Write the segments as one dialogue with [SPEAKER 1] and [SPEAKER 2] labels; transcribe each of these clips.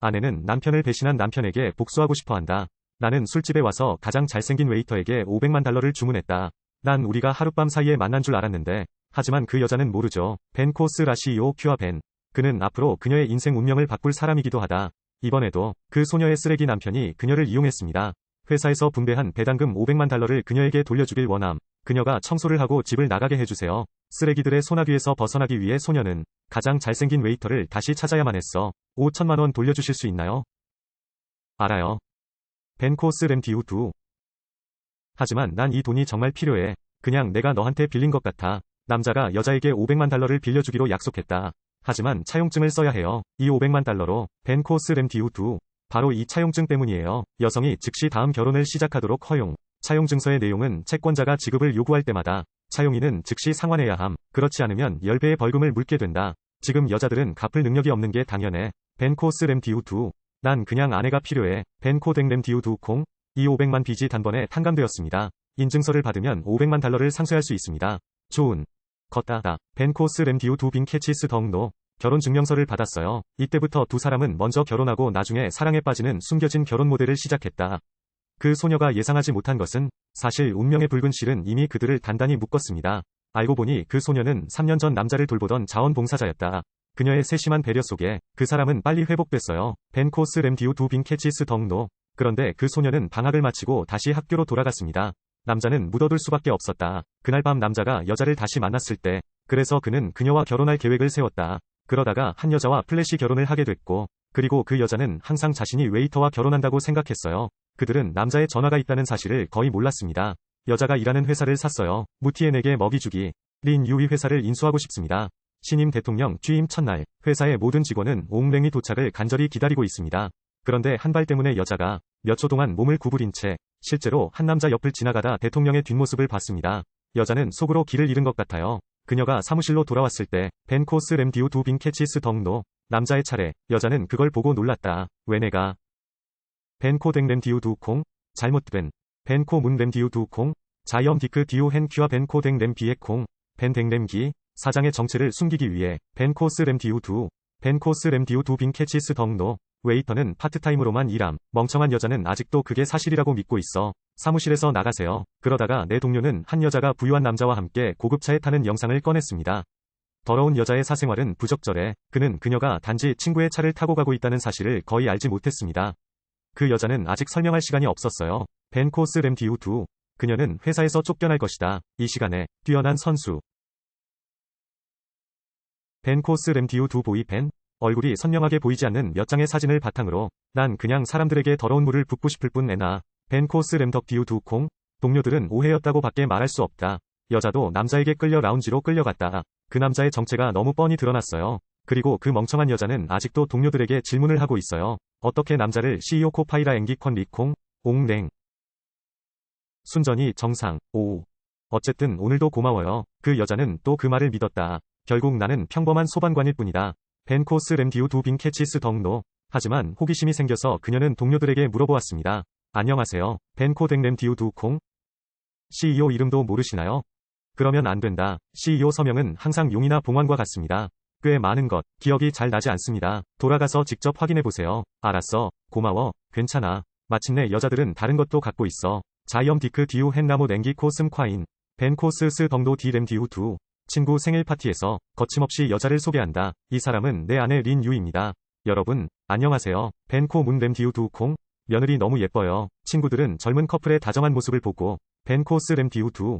[SPEAKER 1] 아내는 남편을 배신한 남편에게 복수하고 싶어 한다. 나는 술집에 와서 가장 잘생긴 웨이터에게 $500만 주문했다. 난 우리가 하룻밤 사이에 만난 줄 알았는데, 하지만 그 여자는 모르죠. 벤 코스라시오 큐아 벤. 그는 앞으로 그녀의 인생 운명을 바꿀 사람이기도 하다. 이번에도 그 소녀의 쓰레기 남편이 그녀를 이용했습니다. 회사에서 분배한 배당금 $500만 그녀에게 돌려주길 원함. 그녀가 청소를 하고 집을 나가게 해주세요. 쓰레기들의 소나기에서 벗어나기 위해 소녀는 가장 잘생긴 웨이터를 다시 찾아야만 했어. 5천만 원 돌려주실 수 있나요? 알아요. 벤 코스 램디우 2. 하지만 난 이 돈이 정말 필요해. 그냥 내가 너한테 빌린 것 같아. 남자가 여자에게 $500만 빌려주기로 약속했다. 하지만 차용증을 써야 해요. 이 $500만 벤 코스 램디우 2. 바로 이 차용증 때문이에요. 여성이 즉시 다음 결혼을 시작하도록 허용. 차용증서의 내용은 채권자가 지급을 요구할 때마다 차용인은 즉시 상환해야 함. 그렇지 않으면 10배의 벌금을 물게 된다. 지금 여자들은 갚을 능력이 없는 게 당연해. 벤 코스 램디우 2. 난 그냥 아내가 필요해. 벤 코댕 램디우 2 콩. 이 500만 빚이 단번에 탕감되었습니다. 인증서를 받으면 $500만 상쇄할 수 있습니다. 좋은 걷다다. 벤 코스 램디우 2 빈 캐치스 덕노. 결혼증명서를 받았어요. 이때부터 두 사람은 먼저 결혼하고 나중에 사랑에 빠지는 숨겨진 결혼 모델을 시작했다. 그 소녀가 예상하지 못한 것은 사실 운명의 붉은 실은 이미 그들을 단단히 묶었습니다. 알고 보니 그 소녀는 3년 전 남자를 돌보던 자원봉사자였다. 그녀의 세심한 배려 속에 그 사람은 빨리 회복됐어요. 벤 코스 램디우 2 빈 캐치스 덕노. 그런데 그 소녀는 방학을 마치고 다시 학교로 돌아갔습니다. 남자는 묻어둘 수밖에 없었다. 그날 밤 남자가 여자를 다시 만났을 때, 그래서 그는 그녀와 결혼할 계획을 세웠다. 그러다가 한 여자와 플래시 결혼을 하게 됐고, 그리고 그 여자는 항상 자신이 웨이터와 결혼한다고 생각했어요. 그들은 남자의 전화가 있다는 사실을 거의 몰랐습니다. 여자가 일하는 회사를 샀어요. 무티엔에게 먹이 주기. 린 유이 회사를 인수하고 싶습니다. 신임 대통령 취임 첫날, 회사의 모든 직원은 옹랭이 도착을 간절히 기다리고 있습니다. 그런데 한 발 때문에 여자가 몇 초 동안 몸을 구부린 채 실제로 한 남자 옆을 지나가다 대통령의 뒷모습을 봤습니다. 여자는 속으로 길을 잃은 것 같아요. 그녀가 사무실로 돌아왔을 때 벤 코스 램디우 2 빈 캐치스 덕노. 남자의 차례. 여자는 그걸 보고 놀랐다. 왜 내가 벤 코댕 램디우 2 콩. 잘못된 벤 코 문 램디우 2 콩. 자이엄 디크 디오 헨 큐아 벤 코댕 램 비에 콩. 벤 댕 램기. 사장의 정체를 숨기기 위해 벤 코스 램디우 2. 벤 코스 램디우 2 빈 캐치스 덕노. 웨이터는 파트타임으로만 일함. 멍청한 여자는 아직도 그게 사실이라고 믿고 있어. 사무실에서 나가세요. 그러다가 내 동료는 한 여자가 부유한 남자와 함께 고급차에 타는 영상을 꺼냈습니다. 더러운 여자의 사생활은 부적절해. 그는 그녀가 단지 친구의 차를 타고 가고 있다는 사실을 거의 알지 못했습니다. 그 여자는 아직 설명할 시간이 없었어요. 벤 코스 램디우 2. 그녀는 회사에서 쫓겨날 것이다. 이 시간에 뛰어난 선수. 벤 코스 램디우 2 보이 벤. 얼굴이 선명하게 보이지 않는 몇 장의 사진을 바탕으로 난 그냥 사람들에게 더러운 물을 붓고 싶을 뿐 애나. 벤 코스 램덕 디우 2 콩. 동료들은 오해였다고 밖에 말할 수 없다. 여자도 남자에게 끌려 라운지로 끌려갔다. 그 남자의 정체가 너무 뻔히 드러났어요. 그리고 그 멍청한 여자는 아직도 동료들에게 질문을 하고 있어요. 어떻게 남자를 CEO 코파이라 앵기컨 리콩? 옹랭. 순전히 정상. 오. 어쨌든 오늘도 고마워요. 그 여자는 또 그 말을 믿었다. 결국 나는 평범한 소방관일 뿐이다. 벤 코스 램디우 2 빈 캐치스 덕노. 하지만 호기심이 생겨서 그녀는 동료들에게 물어보았습니다. 안녕하세요. 벤 코댕 램디우 2 콩. CEO 이름도 모르시나요? 그러면 안 된다. CEO 서명은 항상 용이나 봉황과 같습니다. 꽤 많은 것, 기억이 잘 나지 않습니다. 돌아가서 직접 확인해보세요. 알았어. 고마워. 괜찮아. 마침내 여자들은 다른 것도 갖고 있어. 자이엄 디크 디우 헨나모 랭기 코슴 콰인. 벤 코스 스 덕노 디 램디우 2. 친구 생일 파티에서 거침없이 여자를 소개한다. 이 사람은 내 아내 린 유입니다. 여러분, 안녕하세요. 벤 코 문 램디우 2 콩. 며느리 너무 예뻐요. 친구들은 젊은 커플의 다정한 모습을 보고 벤 코스 램디우 2.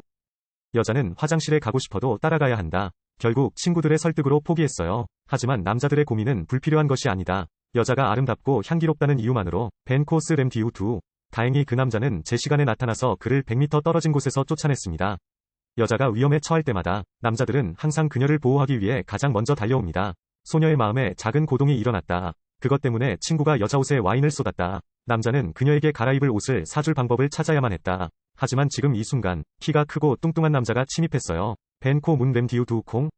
[SPEAKER 1] 여자는 화장실에 가고 싶어도 따라가야 한다. 결국 친구들의 설득으로 포기했어요. 하지만 남자들의 고민은 불필요한 것이 아니다. 여자가 아름답고 향기롭다는 이유만으로 벤 코스 램디우 2. 다행히 그 남자는 제 시간에 나타나서 그를 100m 떨어진 곳에서 쫓아냈습니다. 여자가 위험에 처할 때마다 남자들은 항상 그녀를 보호하기 위해 가장 먼저 달려옵니다. 소녀의 마음에 작은 고동이 일어났다. 그것 때문에 친구가 여자 옷에 와인을 쏟았다. 남자는 그녀에게 갈아입을 옷을 사줄 방법을 찾아야만 했다. 하지만 지금 이 순간 키가 크고 뚱뚱한 남자가 침입했어요. 벤 코 문 램디우 2 콩.